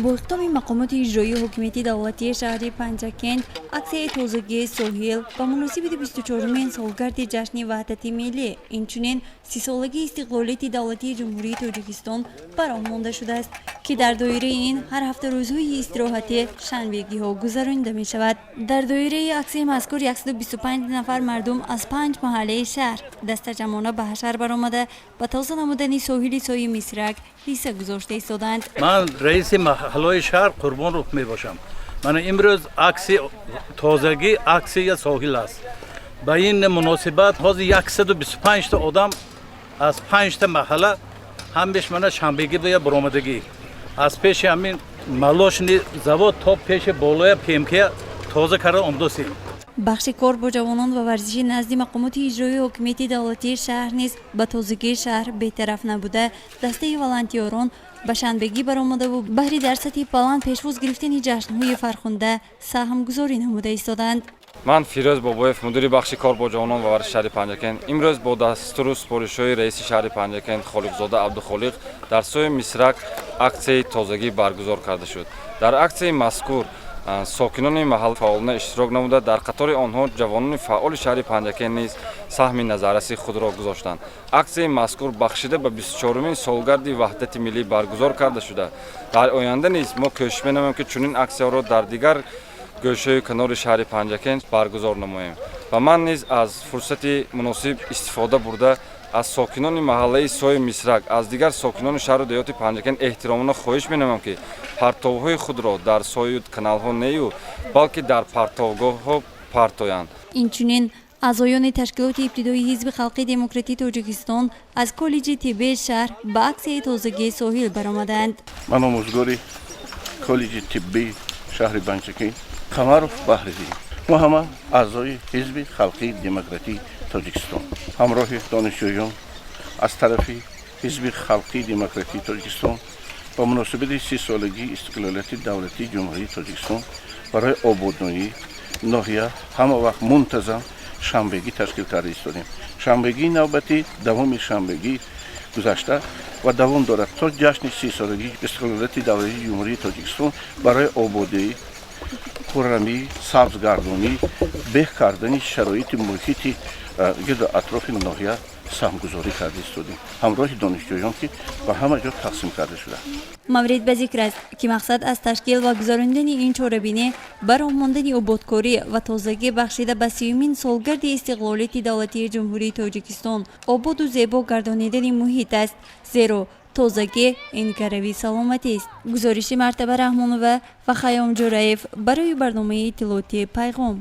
با خطاب مقامات اجرایی حکومتی دولتی شهر پنچاکент عکس تازگی ساحل با مناسبت 24مین سالگرد جشن وحدت ملی اینچنین 30 سالگی استقلالیت دولتی جمهوری تاجیکستان برآمده شده است که در دایره این هر هفته روزهای استراحتی شنبگی ها گذرانده می شود. در دایره عکس مذکور 125 نفر مردم از 5 محله شهر دست جمعانه به حشر برآمده و تازه نمودن ساحل سوی میسرک لیسه گذاشته ایستادند. من رئیس محله شهر قربان روح می باشم. من امروز عکس تازگی عکس یا ساحل است. با این مناسبت حاضر 125 تا آدم از 5 تا محله همش من شنبگی و برآمدگی از پیش همین مالوشنی زواد تا پیش بالای پیمکه تازه کرده آمدوسیم. بخش کار با جوانان و ورزش نزد مقامات اجرایی حکومتی دولتی شهر نیز به تازگی شهر بی‌طرف نبوده دسته والنتیران به شنبگی برآمده و بهره در سطح بلند پیشواز گرفتن جشن‌های فرخنده سهمگذاری نموده ایستادند. من فیروز بابایف مدیر بخش کار با جوانان و ورزش شهر پنجاکент امروز با دستور و سپارش‌های رئیس شهر پنجاکент خالقزاده عبدالخالق در سوی میسرک акцияи тозагӣ баргузор карда шуд. дар акцияи мазкур сокинони маҳал фаъолона иштирок намуда дар қатори онҳо ҷавонони фаъоли шаҳри панҷакент низ саҳми назарраси худро гузоштанд. акцияи мазкур бахшида ба 24-мин солгарди ваҳдати миллӣ баргузор карда шуда. дар оянда низ мо кӯшиш менамоем ки чунин аксияҳоро дар дигар гӯшаҳои канори шаҳри панҷакент баргузор намоем ва ман низ аз фурсати муносиб истифода бурда аз сокинони маҳаллаи сои мисрак аз дигар сокинони шаҳру деҳоти панҷакент эҳтиромона хоҳиш менамам ки партовҳои худро дар сою каналҳо нею балки дар партовгоҳҳо партоянд. инчунин аъзоёни ташкилоти ибтидоии ҳизби халқи демократии тоҷикистон аз коллеҷи тиббии шаҳр ба аксияи тозагии соҳил баромаданд. ман омӯзгори коллеҷи тиббии шаҳри панҷакент қамаров баҳридӣ мо ҳама аъзои ҳизби халқи демократии тоҷикистон ҳамроҳи донишҷӯён аз тарафи ҳизби халқи демократии тоҷикистон ба муносибати 30 солагии истиқлолияти давлатии ҷумҳурии тоҷикистон барои ободноии ноҳия ҳама вақт мунтазам шанбеги ташкил карда истодем. шанбегии навбатӣ давоми шанбегии гузашта ва давом дорад то ҷашни 30 солагии истиқлолияти давлатии ҷумҳурии тоҷикистон барои ободии хуррамӣ сабзгардонӣ беҳ кардани шароити муҳити гирду атрофи ноҳия саҳмгузорӣ карда истодем ҳамроҳи донишҷӯён ки ба ҳама ҷо тақсим карда шуданд. маврид ба зикр аст ки мақсад аз ташкил ва гузарондани ин чорабинӣ ба роҳ мондани ободкорӣ ва тозагӣ бахшида ба 30-мин солгарди истиқлолияти давлатии ҷумҳурии тоҷикистон ободу зебо гардонидани муҳит аст, зеро тозагӣ ин гарави саломатист. гузориши мартаба раҳмонова ва хаём ҷураев барои барномаи иттилоотии пайғом.